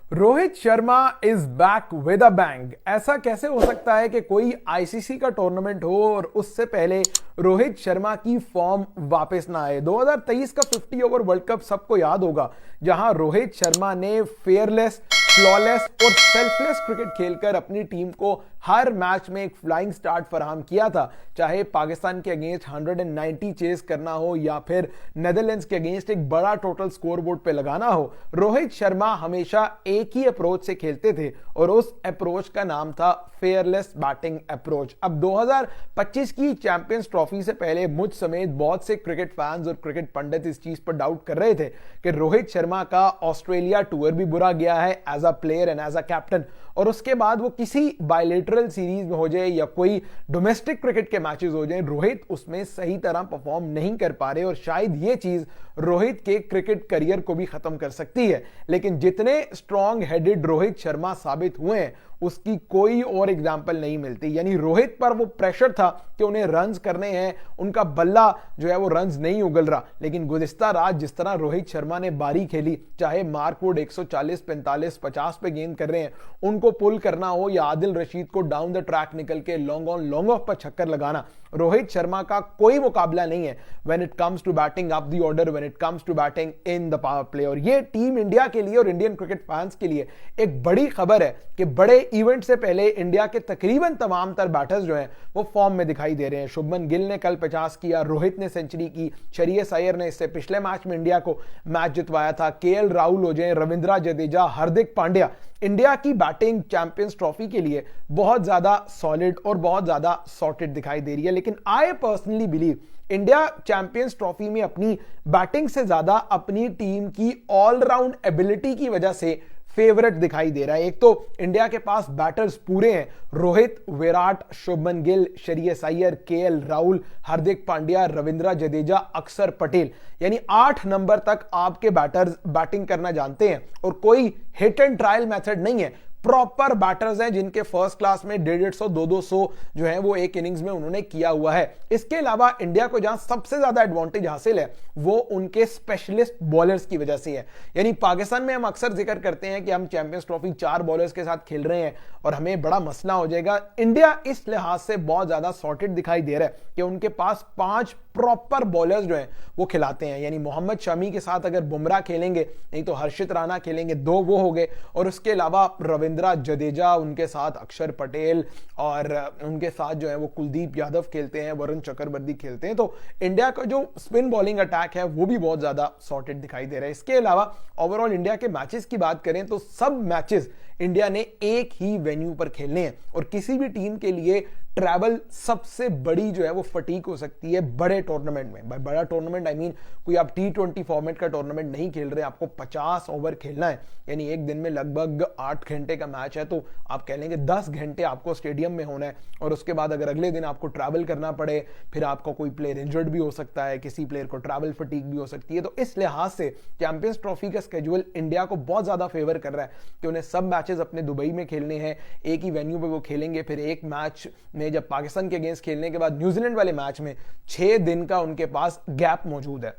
Rohit Sharma is back with a bang. ऐसा कैसे हो सकता है कि कोई आईसीसी का टूर्नामेंट हो और उससे पहले रोहित शर्मा की फॉर्म वापस ना आए। 2023 का 50 ओवर वर्ल्ड कप सबको याद होगा, जहां रोहित शर्मा ने फेयरलेस, फ्लॉलेस और सेल्फलेस क्रिकेट खेलकर अपनी टीम को हर मैच में एक फ्लाइंग स्टार्ट फराहम किया था। चाहे पाकिस्तान के अगेंस्ट 190 चेस करना हो या फिर नेदरलैंड्स के अगेंस्ट एक बड़ा टोटल स्कोर बोर्ड पे लगाना हो, रोहित शर्मा हमेशा एक ही अप्रोच से खेलते थे और उस अप्रोच का नाम था फेयरलेस बैटिंग अप्रोच। अब 2025 की चैंपियंस ट्रॉफी से पहले मुझ समेत बहुत से क्रिकेट फैंस और क्रिकेट पंडित इस चीज पर डाउट कर रहे थे कि रोहित शर्मा का ऑस्ट्रेलिया टूर भी बुरा गया है as a player and as a captain, और उसके बाद वो किसी बायलेटरल सीरीज में हो जाए या कोई डोमेस्टिक क्रिकेट के मैचेस हो जाए, रोहित उसमें सही तरह परफॉर्म नहीं कर पा रहे और शायद ये चीज रोहित के क्रिकेट करियर को भी खत्म कर सकती है। लेकिन जितने स्ट्रॉन्ग हेडेड रोहित शर्मा साबित हुए हैं, उसकी कोई और एग्जाम्पल नहीं मिलती। यानी रोहित पर वो प्रेशर था कि उन्हें रन्स करने हैं, उनका बल्ला जो है वो रन्स नहीं उगल रहा, लेकिन गुज़िस्ता रात जिस तरह रोहित शर्मा ने बारी खेली, चाहे मार्क वुड 140, 45, 50 पे गेंद कर रहे हैं, उनको पुल करना हो या आदिल रशीद को डाउन द ट्रैक निकल के लॉन्ग ऑन लॉन्ग ऑफ पर छक्कर लगाना, रोहित शर्मा का कोई मुकाबला नहीं है when it comes to batting up the order, when it comes to batting in the power play. और ये टीम इंडिया के लिए और इंडियन क्रिकेट फैंस के लिए एक बड़ी खबर है कि बड़े इवेंट से पहले इंडिया के तकरीबन तमाम तर बैटर्स जो हैं वो फॉर्म में दिखाई दे रहे हैं। शुभमन गिल ने कल 50 किया, रोहित ने सेंचुरी की, श्रेयस अय्यर ने इससे पिछले मैच में इंडिया को मैच जितवाया था, केएल राहुल हो जाए, रविंद्र जडेजा, हार्दिक पांड्या। इंडिया की बैटिंग चैंपियंस ट्रॉफी के लिए बहुत ज्यादा सॉलिड और बहुत ज्यादा सॉर्टेड दिखाई दे रही है। लेकिन I personally believe India champions trophy में अपनी बैटिंग से ज्यादा अपनी टीम की ऑलराउंड एबिलिटी की वजह से फेवरेट दिखाई दे रहा है। एक तो इंडिया के पास बैटर्स पूरे हैं, रोहित, विराट, शुभमन गिल, श्रेयस अय्यर, केएल राहुल, हार्दिक पांड्या, रविंद्र जडेजा, अक्षर पटेल, यानी 8 नंबर तक आपके बैटर्स बैटिंग करना जानते हैं और कोई हिट एंड ट्रायल मेथड नहीं है। प्रॉपर बैटर्स हैं जिनके फर्स्ट क्लास में 150, 200 जो है वो एक इनिंग्स में उन्होंने किया हुआ है। इसके अलावा इंडिया को जहां सबसे ज्यादा एडवांटेज हासिल है वो उनके स्पेशलिस्ट बॉलर्स की वजह से है। यानी पाकिस्तान में हम अक्सर जिक्र करते हैं कि हम चैंपियंस ट्रॉफी 4 बॉलर्स के साथ खेल रहे हैं और हमें बड़ा मसला हो जाएगा। इंडिया इस लिहाज से बहुत ज्यादा सॉर्टेड दिखाई दे रहा है कि उनके पास 5 प्रॉपर बॉलर्स जो हैं वो खिलाते हैं। यानी मोहम्मद शमी के साथ अगर बुमराह खेलेंगे, नहीं तो हर्षित राणा खेलेंगे, 2 वो हो गए, और उसके अलावा रविंद्र जडेजा, उनके साथ अक्षर पटेल और उनके साथ जो है वो कुलदीप यादव खेलते हैं, वरुण चक्रवर्ती खेलते हैं। तो इंडिया का जो स्पिन बॉलिंग अटैक है वो भी बहुत ज्यादा सॉर्टेड दिखाई दे रहा है। इसके अलावा ओवरऑल इंडिया के मैचेस की बात करें तो सब मैचेस इंडिया ने एक ही वेन्यू पर खेलने हैं और किसी भी टीम के लिए ट्रैवल सबसे बड़ी जो है वो फटीक हो सकती है बड़े टूर्नामेंट में। भाई बड़ा टूर्नामेंट आई मीन कोई आप T20 फॉर्मेट का टूर्नामेंट नहीं खेल रहे, आपको 50 ओवर खेलना है, यानी एक दिन में लगभग 8 घंटे का मैच है, तो आप कह लेंगे 10 घंटे आपको स्टेडियम में होना है। और उसके बाद अगर अगले दिन आपको ट्रैवल करना पड़े, फिर आपका कोई प्लेयर इंजर्ड भी हो सकता है, किसी प्लेयर को ट्रैवल फटीक भी हो सकती है। तो इस लिहाज से चैंपियंस ट्रॉफी का स्केड्यूल इंडिया को बहुत ज्यादा फेवर कर रहा है कि उन्हें सब मैचेस अपने दुबई में खेलने हैं, एक ही वेन्यू पे वो खेलेंगे। फिर एक मैच में जब पाकिस्तान के अगेंस्ट खेलने के बाद न्यूजीलैंड वाले मैच में 6 दिन का उनके पास गैप मौजूद है।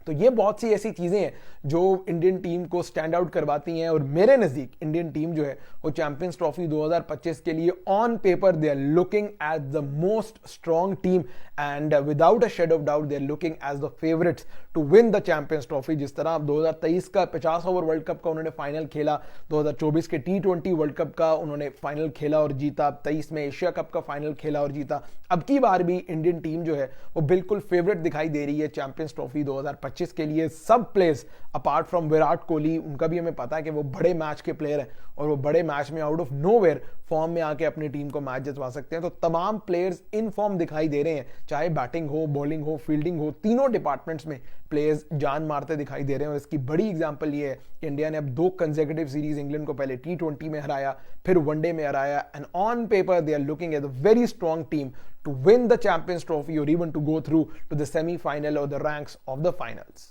तो ये बहुत सी ऐसी चीजें हैं जो इंडियन टीम को स्टैंड आउट करवाती हैं और मेरे नजदीक इंडियन टीम जो है वो चैंपियंस ट्रॉफी 2025 के लिए on paper they are looking as the most strong team and without a shade of doubt they are looking as the favourites to win the champions trophy. जिस तरह 2023 का 50 over world cup का उन्होंने final खेला, 2024 के T20 world cup का उन्होंने final खेला और जीता, 23 में एशिया कप का फाइनल खेला और जीता, अब की बार भी इंडियन टीम जो है वो बिल्कुल फेवरेट दिखाई दे रही है चैंपियंस ट्रॉफी 2025 के लिए। सब players apart from Virat Kohli, उनका भी हमें पता है कि वो बड़े मैच के प्लेयर हैं और वो बड़े मैच में आउट ऑफ नोवेयर फॉर्म में आके अपनी टीम को मैच जितवा सकते हैं। तो तमाम प्लेयर्स इन फॉर्म दिखाई दे रहे हैं, चाहे बैटिंग हो, बॉलिंग हो, फील्डिंग हो, तीनों डिपार्टमेंट्स में प्लेयर्स जान मारते दिखाई दे रहे हैं। और इसकी बड़ी एग्जांपल ये है कि इंडिया ने अब 2 कंसेक्यूटिव सीरीज इंग्लैंड को पहले T20 में हराया, फिर वनडे में हराया, and on paper they are looking at a very strong team to win the Champions Trophy or even to go through to the semi-final or the ranks of the finals.